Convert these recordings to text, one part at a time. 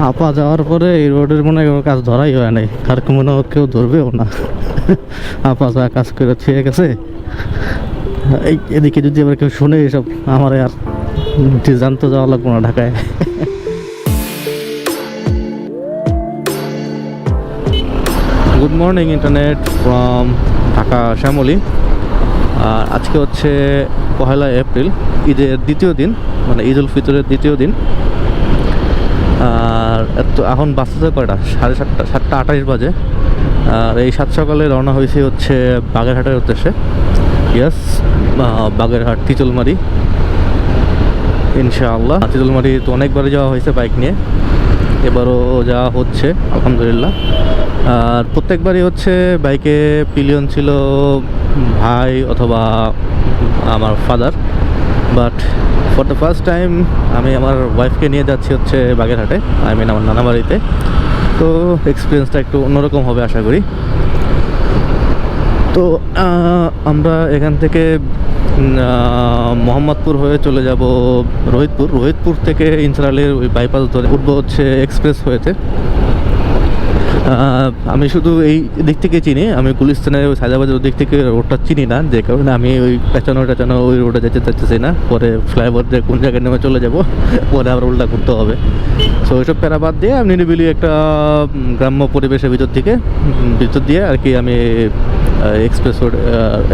আপা যাওয়ার পরে এই রোডের মনে হয় কোনো কাজ ধরাই হয় নাই, আর মনে হয় কেউ ধরবেও না। আপা যা কাজ করে ছেড়ে গেছে, এই এদিকে যদি আবার কেউ শুনে এসব, আমার আর জানতে যাওয়া লাগবো না ঢাকায়। Good morning internet from Dhaka Shyamoli. আর আজকে হচ্ছে 1 এপ্রিল, ঈদের দ্বিতীয় দিন, মানে ঈদ উল ফিতরের দ্বিতীয় দিন। আর এত এখন বাজতেছে কয়টা, 7:30, 7:28 বাজে। আর এই 7 সকালে রওনা হয়েছি হচ্ছে বাগেরহাটের উদ্দেশ্যে। ইয়াস, বাগেরহাট তিতুলমারি ইনশাআল্লাহ। তিতুলমারি তো অনেকবারই যাওয়া হয়েছে বাইক নিয়ে, এবারও যাওয়া হচ্ছে আলহামদুলিল্লাহ। আর প্রত্যেকবারই হচ্ছে বাইকে পিলিয়ন ছিল ভাই অথবা আমার father, but for the first time আমি আমার ওয়াইফকে নিয়ে যাচ্ছি হচ্ছে বাগেরহাটে, আই মিন আমার নানা বাড়িতে। তো এক্সপিরিয়েন্সটা একটু অন্যরকম হবে আশা করি। তো আমরা এখান থেকে মোহাম্মদপুর হয়ে চলে যাব রোহিতপুর থেকে ইনসার ওই বাইপাস ধরে উঠবো হচ্ছে এক্সপ্রেস হয়েছে। আমি শুধু এই দিক থেকে চিনি, আমি গুলিস্তানের ওই সাজাবাজার দিক থেকে রোডটা চিনি না, যে কারণে আমি ওই পেঁচানো ওই রোডে যেতে চাচ্ছি না। পরে ফ্লাইওভার দিয়ে কোন জায়গায় নেমে চলে যাব, পরে আবার উল্টা করতে হবে। সো ওইসব প্যারা বাদ দিয়ে আমি নিরিবিলি একটা গ্রাম্য পরিবেশের ভিতর দিয়ে আর কি আমি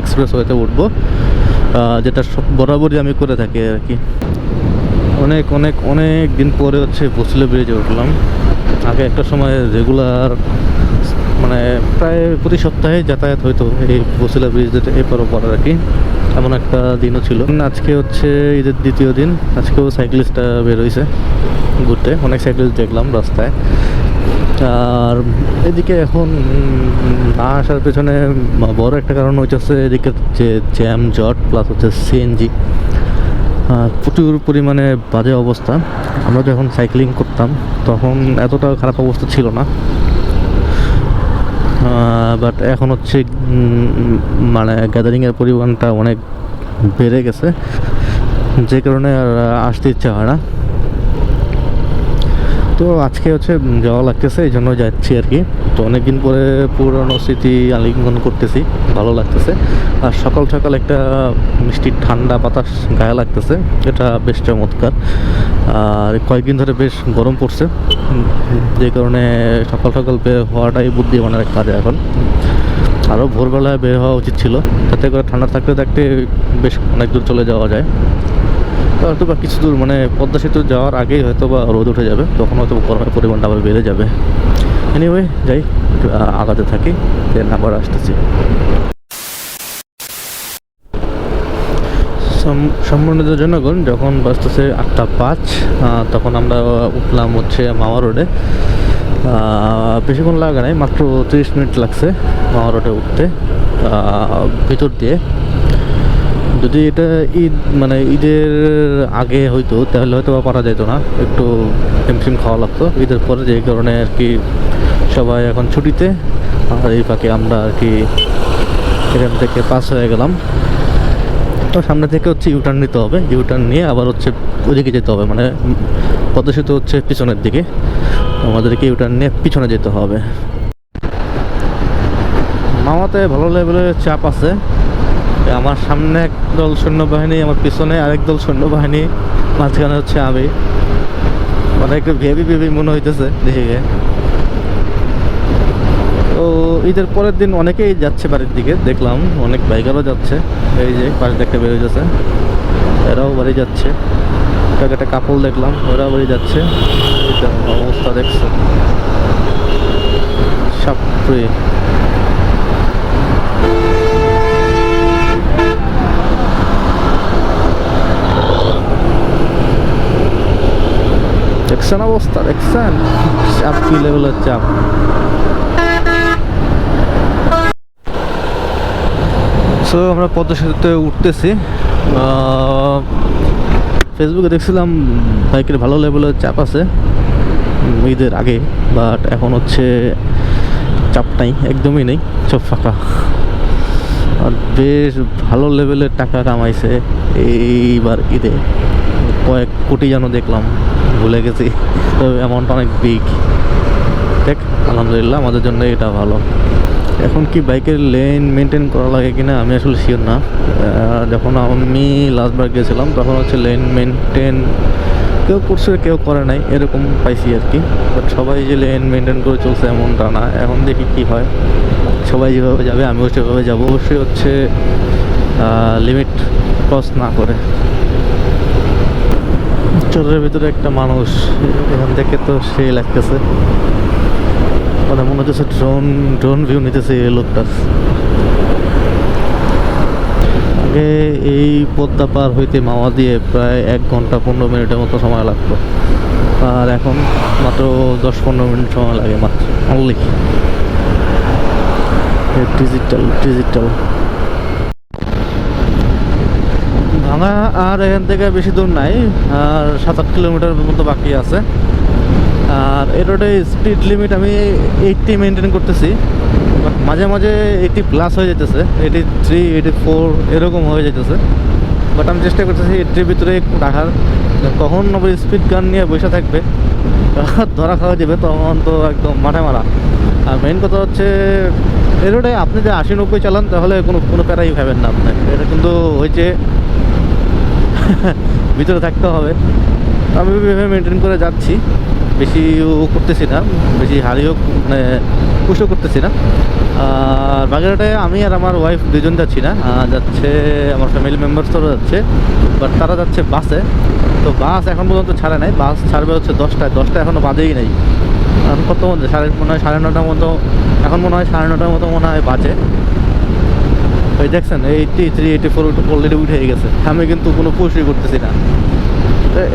এক্সপ্রেস ওয়েতে উঠবো, যেটা বরাবরই আমি করে থাকি আর কি। অনেক দিন পরে হচ্ছে বসলে ব্রিজে উঠলাম। আগে একটা সময় রেগুলার, মানে প্রায় প্রতি সপ্তাহে যাতায়াত হইতো এই বসিলা ব্রিজ এপার ওপার আর কি। এমন একটা দিনও ছিল। আজকে হচ্ছে ঈদের দ্বিতীয় দিন, আজকেও সাইক্লিস্টটা বের হয়েছে ঘুরতে, অনেক সাইক্লিস্ট দেখলাম রাস্তায়। আর এদিকে এখন না আসার পেছনে বড় একটা কারণ হচ্ছে এদিকে যে জ্যাম জট প্লাস হচ্ছে সিএনজি, প্রচুর পরিমাণে বাজে অবস্থা। আমরা যখন সাইক্লিং করতাম তখন এতটা খারাপ অবস্থা ছিল না, বাট এখন হচ্ছে মানে গ্যাদারিংয়ের পরিমাণটা অনেক বেড়ে গেছে, যে কারণে আর আসতে ইচ্ছা হয় না। তো আজকে হচ্ছে যাওয়া লাগতেছে, এই জন্য যাচ্ছি আর কি। তো অনেকদিন পরে পুরনো স্মৃতি আলিঙ্গন করতেছি, ভালো লাগতেছে। আর সকাল সকাল একটা মিষ্টি ঠান্ডা বাতাস গায়ে লাগতেছে, এটা বেশ চমৎকার। আর কয়েকদিন ধরে বেশ গরম পড়ছে, যে কারণে সকাল সকাল বের হওয়াটাই বুদ্ধিমানের এক কাজ এখন। আরও ভোরবেলায় বের হওয়া উচিত ছিল, যাতে করে ঠান্ডা থাকতে থাকতে বেশ অনেক দূর চলে যাওয়া যায়। হয়তো বা কিছু দূর, মানে পদ্মা সেতু যাওয়ার আগেই হয়তো বা রোদ উঠে যাবে, তখন হয়তো গরমের পরিমাণটা আবার বেড়ে যাবে। এনিওয়ে যাই, আগাতে থাকি, দেন আবার আসতেছি। সম্মানিত জনগণ, যখন বাজতেছে 8:05, তখন আমরা উঠলাম হচ্ছে মাওয়া রোডে। বেশিক্ষণ লাগা নাই, মাত্র 30 মিনিট লাগছে মাওয়া রোডে উঠতে ভিতর দিয়ে। যদি এটা মানে ঈদের আগে হইতো তাহলে হয়তো পারা যেত না, একটু হিমশিম খাওয়া লাগতো। ঈদের পরে যে কারণে আর কি সবাই এখন ছুটিতে, আর এই ফাঁকে আমরা আর কি এখান থেকে পাস হয়ে গেলাম। তো সামনে থেকে হচ্ছে ইউটার্ন নিতে হবে, ইউটার্ন নিয়ে আবার হচ্ছে ওইদিকে যেতে হবে, মানে পদ্মা সেতু হচ্ছে পিছনের দিকে, আমাদেরকে ইউটার্ন নিয়ে পিছনে যেতে হবে। মামাতে ভালো লেভেলের চাপ আছে, আমার সামনে একদল সৈন্যবাহিনী, আমার পিছনে আরেক দল সৈন্যবাহিনী, মাঝখানে হচ্ছে আমি। মানে একটু ভেবি মনে হইতেছে দেখে। তো ঈদের পরের দিন অনেকেই যাচ্ছে বাড়ির দিকে, দেখলাম অনেক বাইকারও যাচ্ছে। এই যে পাশে দেখতে বেরোয় যাচ্ছে, এরাও বাড়ি যাচ্ছে। একটা কাপড় দেখলাম, ওরাও বাড়ি যাচ্ছে। অবস্থা দেখছে সব ফ্রি। দেখছেন অবস্থা, দেখছেন চাপ কি লেভেলের চাপ। সো আমরা পদ্মা সেতুতে উঠতেছি। ফেসবুকে দেখছিলাম বাইকের ভালো লেভেলের চাপ আছে ঈদের আগে, বাট এখন হচ্ছে চাপ নাই, একদমই নেই, সব ফাঁকা। আর বেশ ভালো লেভেলের টাকা কামাইছে এইবার ঈদে, কয়েক কোটি যেন দেখলাম ভুলে গেছি, তো অ্যামাউন্ট অনেক বিগ। দেখ আলহামদুলিল্লাহ আমাদের জন্য এটা ভালো। এখন কি বাইকের লেন মেনটেন করা লাগে কিনা আমি আসলে শিওর না। যখন আমি লাস্টবার গিয়েছিলাম তখন হচ্ছে লেন মেনটেন কেউ করছে কেউ করে নাই এরকম পাইছি আর কি। বাট সবাই যে লেন মেনটেন করে চলছে এমনটা না। এখন দেখি কি হয়, সবাই যেভাবে যাবে আমিও সেভাবে যাবো। অবশ্যই হচ্ছে লিমিট ক্রস না করে। চোরের ভিতরে একটা মানুষ, এখান থেকে তো সেই লাগতেছে, মানে মনে হচ্ছে ড্রোন ভিউ নিতেছে এই লোকটা। আগে এই পদ্মা পার হইতে মাওয়া দিয়ে প্রায় 1 ঘন্টা 15 মিনিটের মতো সময় লাগতো, আর এখন মাত্র 10-15 মিনিট সময় লাগে মাত্র, অনলি। ডিজিটাল ভাঙা আর এখান থেকে বেশি দূর নাই, আর 7-8 কিলোমিটার মতো বাকি আছে। আর এর রোডে স্পিড লিমিট আমি 80 মেনটেন করতেছি, মাঝে মাঝে 80+ হয়ে যেতেছে, 83, 84 এরকম হয়ে যেতেছে। বাট আমি চেষ্টা করতেছি 80-র ভিতরে রাখার। কখন আবার স্পিড গান নিয়ে বসে থাকবে, ধরা খাওয়া যাবে, তখন তো একদম মাঠে মারা। আর মেইন কথা হচ্ছে এর রোডে আপনি যে 80-90 চালান তাহলে কোনো প্যারাই ভাবেন না আপনি, এটা কিন্তু হয়েছে ভিতরে থাকতে হবে। আমি এভাবে মেনটেন করে যাচ্ছি, বেশিও করতেছি না, বেশি হারিও মানে পুষও করতেছি না। আর বাগেরহাটে আমি আর আমার ওয়াইফ দুজন যাচ্ছি না, যাচ্ছে আমার ফ্যামিলি মেম্বার্সরা যাচ্ছে, বাট তারা যাচ্ছে বাসে। তো বাস এখন পর্যন্ত ছাড়ে নাই, বাস ছাড়বে হচ্ছে 10টা এখনও বাজেই নাই। এখন কত মধ্যে মনে হয় 9:30 মতো, এখন মনে হয় 9:30 মতো মনে হয় বাজে। ওই দেখছেন 83, 84 অলরেডি উঠে গেছে, আমি কিন্তু কোনো পুষই করতেছি না।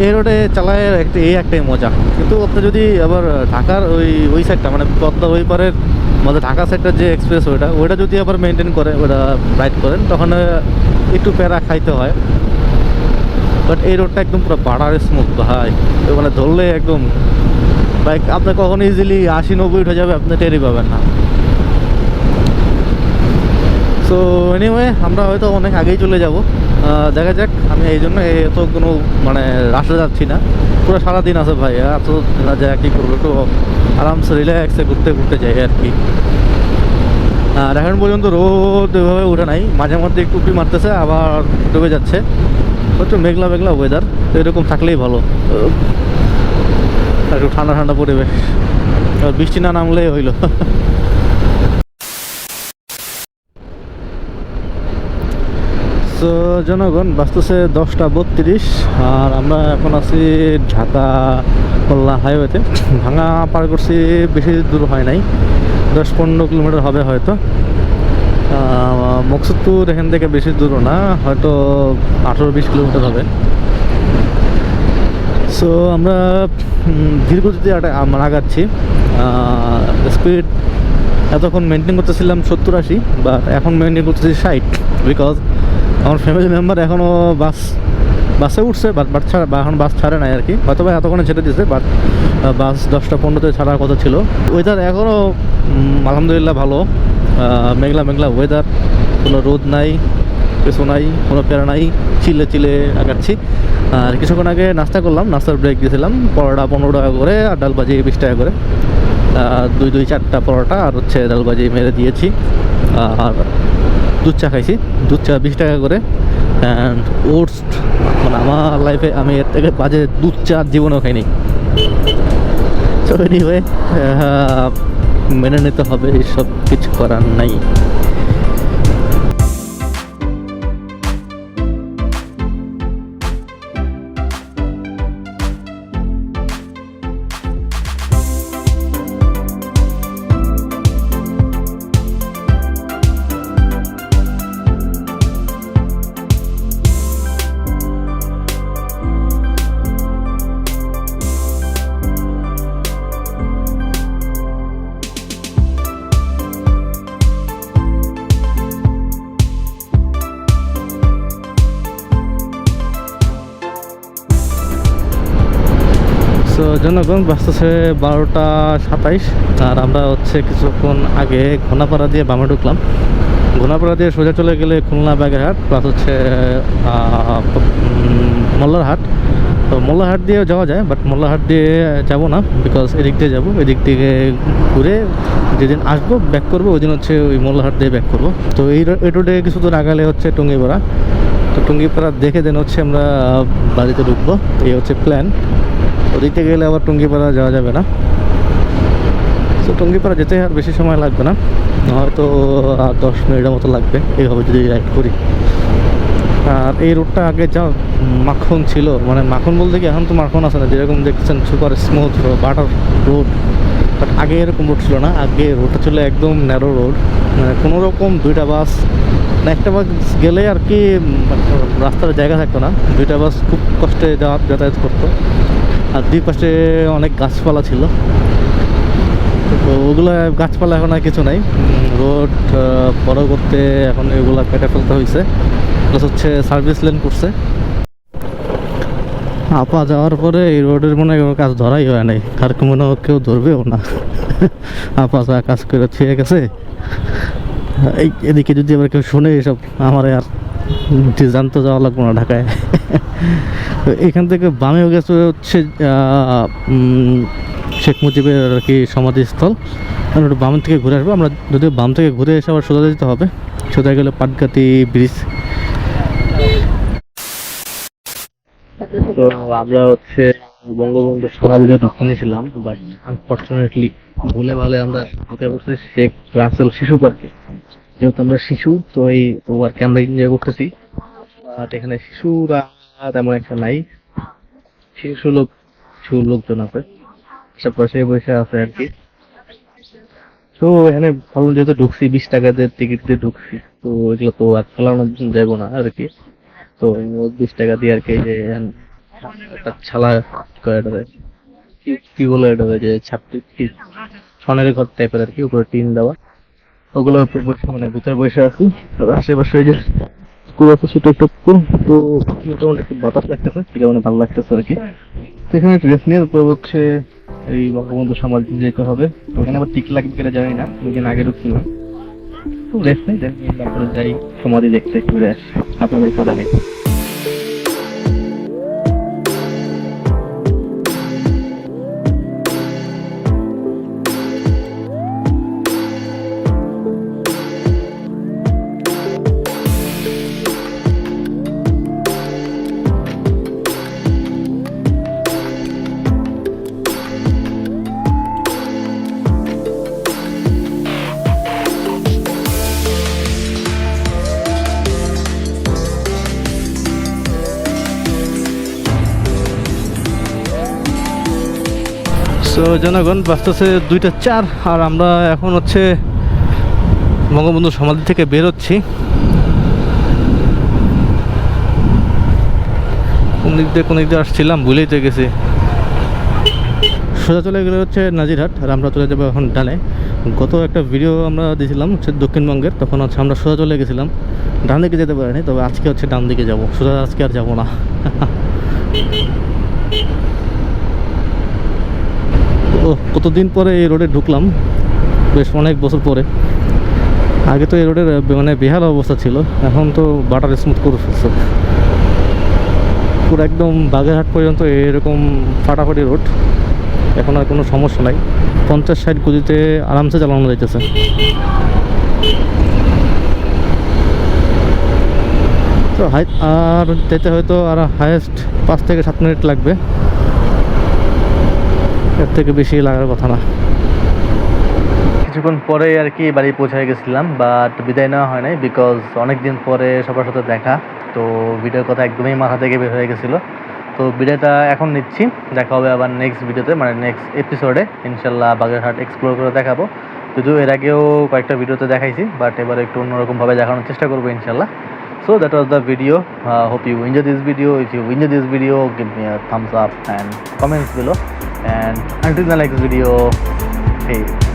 এই রোডে চালায় একটাই মজা। কিন্তু আপনি যদি আবার ঢাকার ওই সাইডটা মানে পদ্মা ওই পারের মধ্যে ঢাকা সাইডটার যে এক্সপ্রেস ওইটা যদি আবার মেনটেন করে ওটা রাইড করেন তখন একটু প্যারা খাইতে হয়। বাট এই রোডটা একদম পুরো বাড়ার স্মুথ ভাই, মানে ধরলে একদম বাইক আপনার কখন ইজিলি 80-90 উঠে যাবে আপনি টেরই পাবেন না। সো এনিওয়ে আমরা হয়তো অনেক আগেই চলে যাব, দেখা যাক। আমি এই জন্য এত কোনো মানে রাশে যাচ্ছি না, পুরো সারাদিন আছে ভাই, এত যা কী করবো, একটু আরামসে রিল্যাক্সে ঘুরতে যাই আর কি। আর এখন পর্যন্ত রোদ এভাবে উঠে নাই, মাঝে মধ্যে একটু উঁকি মারতেছে আবার ডুবে যাচ্ছে, একটু মেঘলা ওয়েদার। তো এরকম থাকলেই ভালো, একটু ঠান্ডা পরিবেশ, আর বৃষ্টি না নামলেই হইলো। তো জনগণ বাঁচতেছে 10:32, আর আমরা এখন আছি ঢাকা খুলনা হাইওয়েতে। ভাঙা পার করছি, বেশি দূর হয় নাই, 10-15 কিলোমিটার হবে হয়তো। মকসুদপুর এখান থেকে বেশি দূরও না, হয়তো 18-20 কিলোমিটার হবে। সো আমরা ধীর গতিতে আগাচ্ছি। স্পিড এতক্ষণ মেনটেন করতেছিলাম 70-80, বাট এখন মেনটেন করতেছি 60, বিকজ আমার ফ্যামিলি মেম্বার এখনও বাসে উঠছে, বাট এখন বাস ছাড়ে নাই আর কি, হয়তো বা এতক্ষণে ছেড়ে দিয়েছে, বাট বাস 10টা 15-তে ছাড়ার কথা ছিল। ওয়েদার এখনও আলহামদুলিল্লাহ ভালো, মেঘলা ওয়েদার, কোনো রোদ নাই, কিছু নাই, কোনো প্যারা নাই, চিলে আগাচ্ছি। আর কিছুক্ষণ আগে নাস্তা করলাম, নাস্তার ব্রেক দিয়েছিলাম, পরোটা 15 টাকা করে আর ডাল ভাজি 20 টাকা করে, 4টা পরোটা আর হচ্ছে ডাল ভাজি মেরে দিয়েছি। আর দুধ চা খাইছি, দুধ চা 20 টাকা করে, অ্যান্ড ওটস। মানে আমার লাইফে আমি এর থেকে বাজে দুধ চা জীবনেও খাইনি। সো এনিওয়ে মেনে নিতে হবে, এইসব কিছু করার নাই। তো জনগণ বাঁচতেছে 12:27, আর আমরা হচ্ছে কিছুক্ষণ আগে ঘোনাপাড়া দিয়ে বামে ঢুকলাম। ঘোনাপাড়া দিয়ে সোজা চলে গেলে খুলনা বাগেরহাট, প্লাস হচ্ছে মোল্লারহাট। তো মোল্লাহাট দিয়েও যাওয়া যায়, বাট মোল্লাহাট দিয়ে যাব না, বিকজ এদিক দিয়ে যাবো, এদিক থেকে ঘুরে যেদিন আসবো ব্যাক করবো ওই দিন হচ্ছে ওই মোল্লাহাট দিয়ে ব্যাক করবো। তো এই রোডে কিছু দূর আগালে হচ্ছে টুঙ্গিপাড়া। তো টুঙ্গিপাড়া দেখে দেন হচ্ছে আমরা বাড়িতে ঢুকবো, এই হচ্ছে প্ল্যান। ওদিক থেকে গেলে আবার টুঙ্গিপাড়া যাওয়া যাবে না। তো টুঙ্গিপাড়া যেতে আর বেশি সময় লাগবে না, হয়তো 10 মিনিটের মতো লাগবে এইভাবে যদি রাইড করি। আর এই রোডটা আগে যা মাখন ছিল, মানে মাখন বলতে কি এখন তো মাখন আছে না, যেরকম দেখছেন super smooth butter road, but আগে এরকম রোড ছিল না। আগে রোডটা ছিল একদম ন্যারো রোড, মানে কোনো রকম দুইটা বাস না, একটা বাস গেলে আর কি রাস্তার জায়গা থাকতো না, দুইটা বাস খুব কষ্টে যাতায়াত করতো। আর দুই পাশে অনেক গাছপালা ছিল, তো ওগুলো গাছপালা এখন আর কিছু নাই, রোড বড় করতে এখন এগুলো কেটে ফেলতে হয়েছে, প্লাস হচ্ছে সার্ভিস লেন করছে। আপা যাওয়ার পরে এই রোডের মনে হয় কাজ ধরাই হয় নাই, আর মনে হয় কেউ ধরবেও না। আপা যা কাজ করে ঠিক আছে, এই এদিকে যদি আবার কেউ শুনে এসব আমার আর জানতে যাওয়া লাগবো না ঢাকায়। তো এখান থেকে বামেও গেছে হচ্ছে শেখ মুজিবের আর কি সমাধিস্থল। আমরা একটু বাম থেকে ঘুরে আসবো, আমরা যদিও বাম থেকে ঘুরে এসে আবার সোজা যেতে হবে, সোজা গেলে পাটগাতি ব্রিজ। তো আমরা হচ্ছে বঙ্গবন্ধু সমাধিতে ঢুকে ছিলাম, বাট আনফর্চুনেটলি ভুলে ভালে আমরা ঢুকে পড়ছি শেখ রাসেল শিশু পার্কে। যেহেতু আমরা শিশু, তো এই পার্কে আমরা এনজয় করতেছি, বাট এখানে শিশুরা তেমন একটা নাই, কিছু লোকজন আছে, সব বসে বসে আছে আর কি। তো এখানে ভাবলাম যেহেতু ঢুকছি 20 টাকা দিয়ে টিকিট দিয়ে ঢুকছি, তো এগুলো তো আর চালানো যাবো না আর কি। তো 20 টাকা দিয়ে আর কি যে একটা ছালা কি বলে এটা, যে ছাপটি ছনের ঘর টাইপের আর কি, উপরে টিন দেওয়া, ওগুলো বসে মানে ভিতরে বসে আছি। আশেপাশে যে পুকুর আছে ছোট একটা পুকুর, তো মোটামুটি একটু বাতাস লাগতেছে, ঠিক মানে ভালো লাগতেছে আর কি। তো এখানে ড্রেস নিয়ে উপরে হচ্ছে এই বঙ্গবন্ধু সমাধি যেতে হবে, ওখানে আবার টিকিট লাগবে কিনা জানি না, দুদিন আগে ঢুকছিলাম। তো রেস্ট নেই, তারপরে যাই সমাধি দেখতে ঘুরে আসি, আপনাদের কথা নেই। তো জনগণ বাঁচতেছে 2টা 4, আর আমরা এখন হচ্ছে বঙ্গবন্ধু সমাধি থেকে বেরোচ্ছি। কোন দিক দিয়ে আসছিলাম ভুলেই তো গেছি। সোজা চলে গেলে হচ্ছে নাজিরহাট, আর আমরা চলে যাবো এখন ডানে। গত একটা ভিডিও আমরা দিয়েছিলাম হচ্ছে দক্ষিণবঙ্গের, তখন হচ্ছে আমরা সোজা চলে গেছিলাম, ডান দিকে যেতে পারিনি, তবে আজকে হচ্ছে ডান দিকে যাবো, সোজা আজকে আর যাবো না। কতদিন পরে এই রোডে ঢুকলাম, বেশ অনেক বছর পরে। আগে তো এই রোডের মানে বেহাল অবস্থা ছিল, এখন তো বাটার স্মুথ করে ফেলছে পুরো, একদম বাগেরহাট পর্যন্ত এরকম ফাটাফাটি রোড, এখন আর কোনো সমস্যা নাই, 50-60 গতিতে আরামসে চালানো যাইতেছে। তো আর যেতে হয়তো আর হাইয়েস্ট 5 থেকে 7 মিনিট লাগবে, এর থেকে বেশি লাগার কথা না। কিছুক্ষণ পরে আর কি বাড়ি পৌঁছে গেছিলাম, বাট বিদায় নেওয়া হয় নাই, বিকজ অনেকদিন পরে সবার সাথে দেখা, তো ভিডিওর কথা একদমই মাথা থেকে বের হয়ে গেছিলো। তো ভিডিওটা এখন নিচ্ছি, দেখা হবে আবার নেক্সট ভিডিওতে, মানে নেক্সট এপিসোডে ইনশাল্লাহ বাগেরহাট এক্সপ্লোর করে দেখাবো। যদিও এর আগেও কয়েকটা ভিডিওতে দেখাইছি, বাট এবার একটু অন্যরকমভাবে দেখানোর চেষ্টা করবো ইনশাল্লাহ। So that was the video. Hope you enjoyed this video. If you enjoyed this video, give me a thumbs up and comments below. And until the next video, hey.